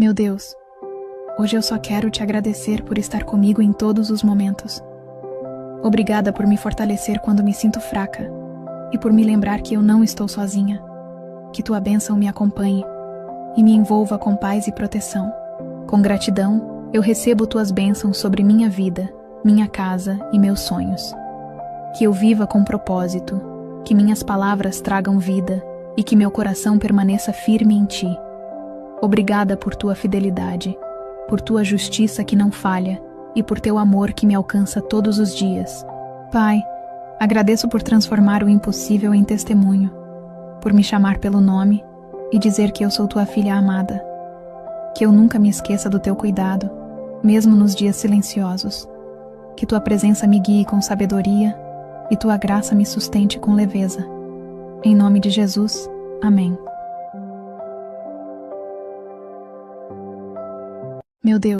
Meu Deus, hoje eu só quero te agradecer por estar comigo em todos os momentos. Obrigada por me fortalecer quando me sinto fraca e por me lembrar que eu não estou sozinha. Que tua bênção me acompanhe e me envolva com paz e proteção. Com gratidão, eu recebo tuas bênçãos sobre minha vida, minha casa e meus sonhos. Que eu viva com propósito, que minhas palavras tragam vida e que meu coração permaneça firme em ti. Obrigada por tua fidelidade, por tua justiça que não falha e por teu amor que me alcança todos os dias. Pai, agradeço por transformar o impossível em testemunho, por me chamar pelo nome e dizer que eu sou tua filha amada. Que eu nunca me esqueça do teu cuidado, mesmo nos dias silenciosos. Que tua presença me guie com sabedoria e tua graça me sustente com leveza. Em nome de Jesus, amém. Meu Deus.